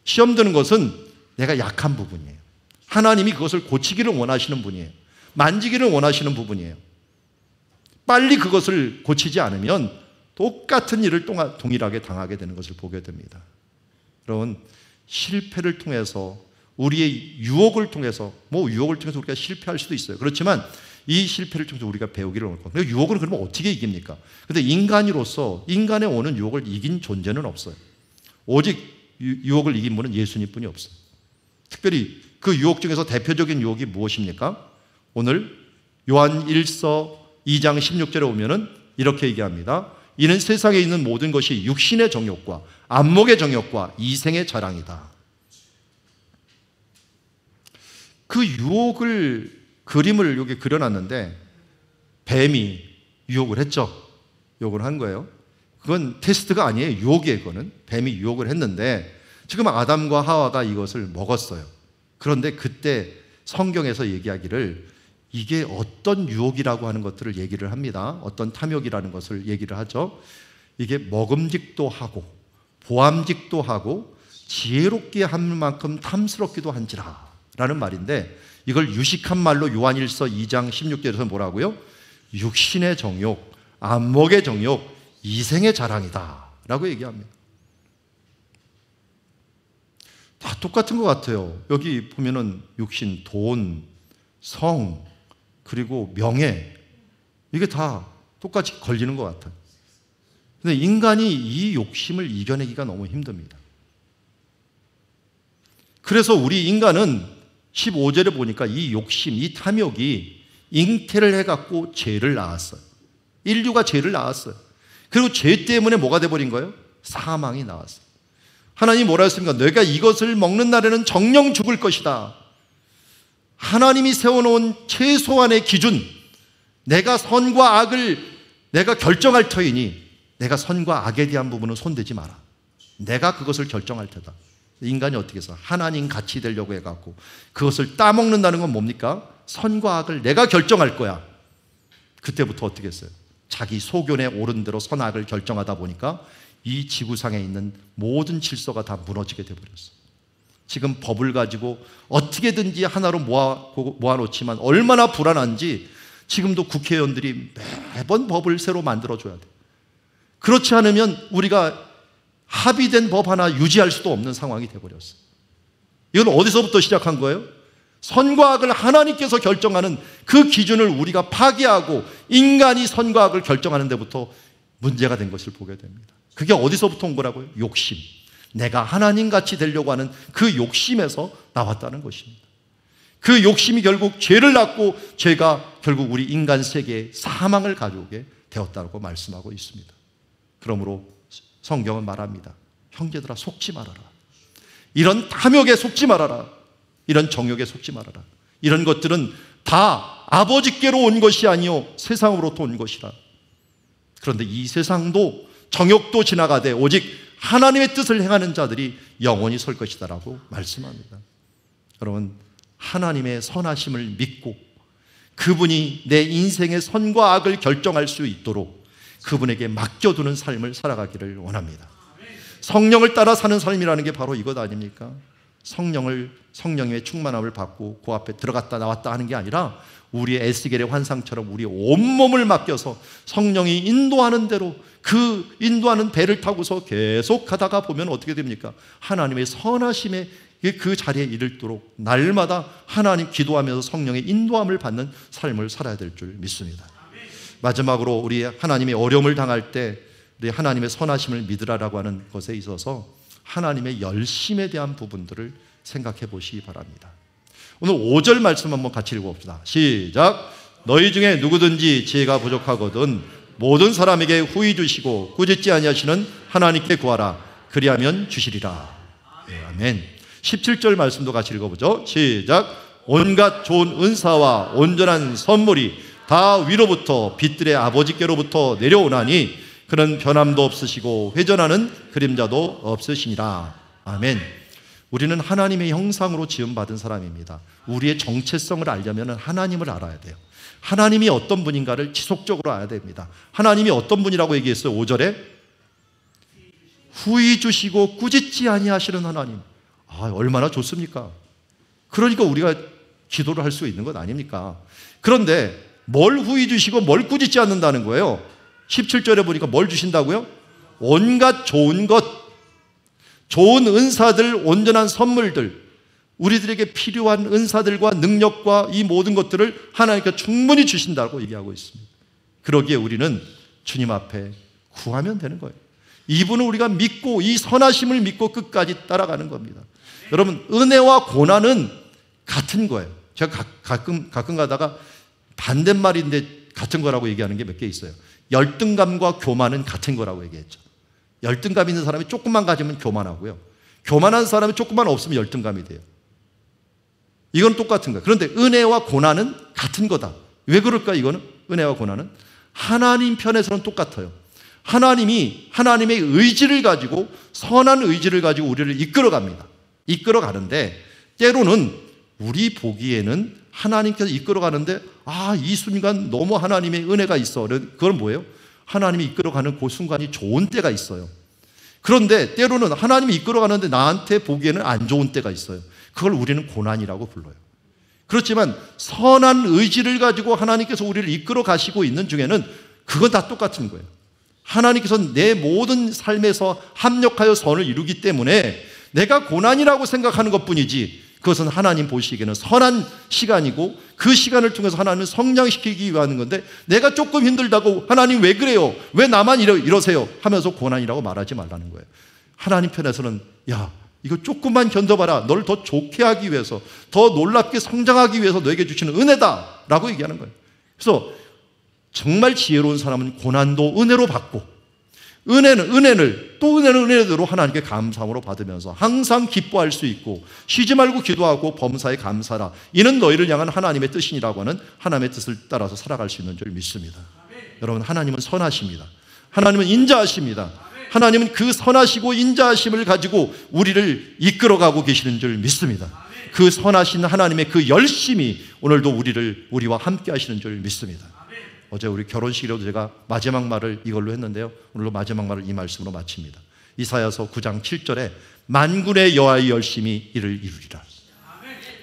시험 드는 것은 내가 약한 부분이에요. 하나님이 그것을 고치기를 원하시는 분이에요. 만지기를 원하시는 부분이에요. 빨리 그것을 고치지 않으면 똑같은 일을 동일하게 당하게 되는 것을 보게 됩니다. 여러분, 실패를 통해서 우리의 유혹을 통해서 유혹을 통해서 우리가 실패할 수도 있어요. 그렇지만 이 실패를 통해서 우리가 배우기를 원할 거예요. 유혹을 그러면 어떻게 이깁니까? 그런데 인간으로서 인간에 오는 유혹을 이긴 존재는 없어요. 오직 유혹을 이긴 분은 예수님뿐이 없어요. 특별히 그 유혹 중에서 대표적인 유혹이 무엇입니까? 오늘 요한 1서 2장 16절에 보면은 이렇게 얘기합니다. 이는 세상에 있는 모든 것이 육신의 정욕과 안목의 정욕과 이생의 자랑이다. 그 유혹을 그림을 여기 그려놨는데 뱀이 유혹을 했죠. 유혹을 한 거예요. 그건 테스트가 아니에요. 유혹이에요. 그거는 뱀이 유혹을 했는데 지금 아담과 하와가 이것을 먹었어요. 그런데 그때 성경에서 얘기하기를 이게 어떤 유혹이라고 하는 것들을 얘기를 합니다. 어떤 탐욕이라는 것을 얘기를 하죠. 이게 먹음직도 하고 보암직도 하고 지혜롭게 한 만큼 탐스럽기도 한지라 라는 말인데 이걸 유식한 말로 요한일서 2장 16절에서 뭐라고요? 육신의 정욕, 안목의 정욕, 이생의 자랑이다 라고 얘기합니다. 다 똑같은 것 같아요. 여기 보면은 육신, 돈, 성, 그리고 명예, 이게 다 똑같이 걸리는 것 같아요. 근데 인간이 이 욕심을 이겨내기가 너무 힘듭니다. 그래서 우리 인간은 15절에 보니까 이 욕심, 이 탐욕이 잉태를 해갖고 죄를 낳았어요. 인류가 죄를 낳았어요. 그리고 죄 때문에 뭐가 돼버린 거예요? 사망이 나왔어요. 하나님이 뭐라 했습니까? 내가 이것을 먹는 날에는 정령 죽을 것이다. 하나님이 세워놓은 최소한의 기준, 내가 선과 악을 내가 결정할 터이니 내가 선과 악에 대한 부분은 손대지 마라. 내가 그것을 결정할 테다. 인간이 어떻게 해서 하나님 같이 되려고 해갖고 그것을 따먹는다는 건 뭡니까? 선과 악을 내가 결정할 거야. 그때부터 어떻게 했어요? 자기 소견에 옳은 대로 선악을 결정하다 보니까 이 지구상에 있는 모든 질서가 다 무너지게 돼버렸어요. 지금 법을 가지고 어떻게든지 하나로 모아놓지만 얼마나 불안한지 지금도 국회의원들이 매번 법을 새로 만들어줘야 돼요. 그렇지 않으면 우리가 합의된 법 하나 유지할 수도 없는 상황이 돼버렸어요. 이건 어디서부터 시작한 거예요? 선과 악을 하나님께서 결정하는 그 기준을 우리가 파기하고 인간이 선과 악을 결정하는 데부터 문제가 된 것을 보게 됩니다. 그게 어디서부터 온 거라고요? 욕심. 내가 하나님같이 되려고 하는 그 욕심에서 나왔다는 것입니다. 그 욕심이 결국 죄를 낳고 죄가 결국 우리 인간 세계에 사망을 가져오게 되었다고 말씀하고 있습니다. 그러므로 성경은 말합니다. 형제들아 속지 말아라. 이런 탐욕에 속지 말아라. 이런 정욕에 속지 말아라. 이런 것들은 다 아버지께로 온 것이 아니요 세상으로부터 온 것이라. 그런데 이 세상도 정욕도 지나가되 오직 하나님의 뜻을 행하는 자들이 영원히 설 것이다 라고 말씀합니다. 여러분, 하나님의 선하심을 믿고 그분이 내 인생의 선과 악을 결정할 수 있도록 그분에게 맡겨두는 삶을 살아가기를 원합니다. 성령을 따라 사는 삶이라는 게 바로 이것 아닙니까? 성령의 충만함을 받고 그 앞에 들어갔다 나왔다 하는 게 아니라 우리의 에스겔의 환상처럼 우리의 온몸을 맡겨서 성령이 인도하는 대로 그 인도하는 배를 타고서 계속 가다가 보면 어떻게 됩니까? 하나님의 선하심에 그 자리에 이르도록 날마다 하나님 기도하면서 성령의 인도함을 받는 삶을 살아야 될 줄 믿습니다. 마지막으로 우리 하나님의 어려움을 당할 때 우리 하나님의 선하심을 믿으라라고 하는 것에 있어서 하나님의 열심에 대한 부분들을 생각해 보시기 바랍니다. 오늘 5절 말씀 한번 같이 읽어봅시다. 시작. 너희 중에 누구든지 지혜가 부족하거든 모든 사람에게 후히 주시고 꾸짖지 아니하시는 하나님께 구하라. 그리하면 주시리라. 네, 아멘. 17절 말씀도 같이 읽어보죠. 시작. 온갖 좋은 은사와 온전한 선물이 다 위로부터 빛들의 아버지께로부터 내려오나니 그는 변함도 없으시고 회전하는 그림자도 없으시니라. 아멘. 우리는 하나님의 형상으로 지음받은 사람입니다. 우리의 정체성을 알려면 하나님을 알아야 돼요. 하나님이 어떤 분인가를 지속적으로 알아야 됩니다. 하나님이 어떤 분이라고 얘기했어요? 5절에 후히 주시고 꾸짖지 아니하시는 하나님. 얼마나 좋습니까? 그러니까 우리가 기도를 할 수 있는 것 아닙니까? 그런데 뭘 후히 주시고 뭘 꾸짖지 않는다는 거예요? 17절에 보니까 뭘 주신다고요? 온갖 좋은 것, 좋은 은사들, 온전한 선물들, 우리들에게 필요한 은사들과 능력과 이 모든 것들을 하나님께 충분히 주신다고 얘기하고 있습니다. 그러기에 우리는 주님 앞에 구하면 되는 거예요. 이분을 우리가 믿고 이 선하심을 믿고 끝까지 따라가는 겁니다. 여러분, 은혜와 고난은 같은 거예요. 제가 가끔 가다가 반대말인데 같은 거라고 얘기하는 게 몇 개 있어요. 열등감과 교만은 같은 거라고 얘기했죠. 열등감 있는 사람이 조금만 가지면 교만하고요. 교만한 사람이 조금만 없으면 열등감이 돼요. 이건 똑같은 거예요. 그런데 은혜와 고난은 같은 거다. 왜 그럴까? 이거는 은혜와 고난은 하나님 편에서는 똑같아요. 하나님이 하나님의 의지를 가지고 선한 의지를 가지고 우리를 이끌어갑니다. 이끌어가는데 때로는 우리 보기에는 하나님께서 이끌어가는데 이 순간 너무 하나님의 은혜가 있어. 그건 뭐예요? 하나님이 이끌어가는 그 순간이 좋은 때가 있어요. 그런데 때로는 하나님이 이끌어가는데 나한테 보기에는 안 좋은 때가 있어요. 그걸 우리는 고난이라고 불러요. 그렇지만 선한 의지를 가지고 하나님께서 우리를 이끌어 가시고 있는 중에는 그건 다 똑같은 거예요. 하나님께서 내 모든 삶에서 합력하여 선을 이루기 때문에 내가 고난이라고 생각하는 것뿐이지 그것은 하나님 보시기에는 선한 시간이고 그 시간을 통해서 하나님을 성장시키기 위한 건데 내가 조금 힘들다고 하나님 왜 그래요? 왜 나만 이러세요? 하면서 고난이라고 말하지 말라는 거예요. 하나님 편에서는 이거 조금만 견뎌봐라. 너를 더 좋게 하기 위해서 더 놀랍게 성장하기 위해서 너에게 주시는 은혜다라고 얘기하는 거예요. 그래서 정말 지혜로운 사람은 고난도 은혜로 받고 은혜는 은혜대로 하나님께 감사함으로 받으면서 항상 기뻐할 수 있고 쉬지 말고 기도하고 범사에 감사라. 이는 너희를 향한 하나님의 뜻이라고 하는 하나님의 뜻을 따라서 살아갈 수 있는 줄 믿습니다. 여러분, 하나님은 선하십니다. 하나님은 인자하십니다. 하나님은 그 선하시고 인자하심을 가지고 우리를 이끌어가고 계시는 줄 믿습니다. 그 선하신 하나님의 그 열심이 오늘도 우리와 함께 하시는 줄 믿습니다. 어제 우리 결혼식이라도 제가 마지막 말을 이걸로 했는데요. 오늘도 마지막 말을 이 말씀으로 마칩니다. 이사야서 9장 7절에 만군의 여호와의 열심이 이를 이루리라.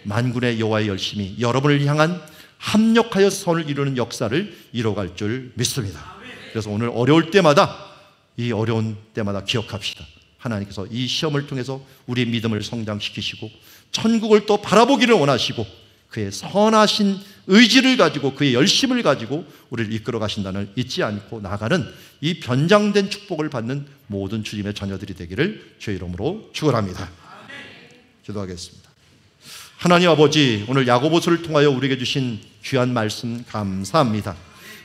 만군의 여호와의 열심이 여러분을 향한 합력하여 선을 이루는 역사를 이뤄갈 줄 믿습니다. 그래서 오늘 어려울 때마다 이 어려운 때마다 기억합시다. 하나님께서 이 시험을 통해서 우리의 믿음을 성장시키시고 천국을 또 바라보기를 원하시고 그의 선하신 의지를 가지고 그의 열심을 가지고 우리를 이끌어 가신다는 잊지 않고 나가는 이 변장된 축복을 받는 모든 주님의 자녀들이 되기를 주의 이름으로 축원합니다. 기도하겠습니다. 하나님 아버지, 오늘 야고보서를 통하여 우리에게 주신 귀한 말씀 감사합니다.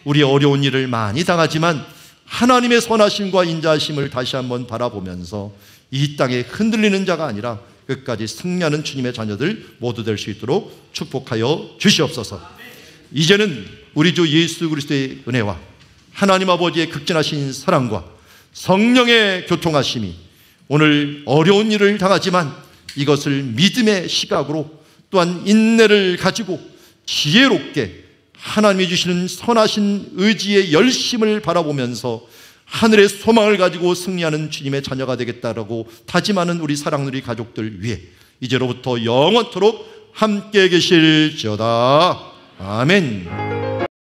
우리 어려운 일을 많이 당하지만 하나님의 선하심과 인자하심을 다시 한번 바라보면서 이 땅에 흔들리는 자가 아니라 끝까지 승리하는 주님의 자녀들 모두 될 수 있도록 축복하여 주시옵소서. 이제는 우리 주 예수 그리스도의 은혜와 하나님 아버지의 극진하신 사랑과 성령의 교통하심이 오늘 어려운 일을 당하지만 이것을 믿음의 시각으로 또한 인내를 가지고 지혜롭게 하나님이 주시는 선하신 의지의 열심을 바라보면서 하늘의 소망을 가지고 승리하는 주님의 자녀가 되겠다라고 다짐하는 우리 사랑누리 가족들 위해 이제로부터 영원토록 함께 계실지어다. 아멘.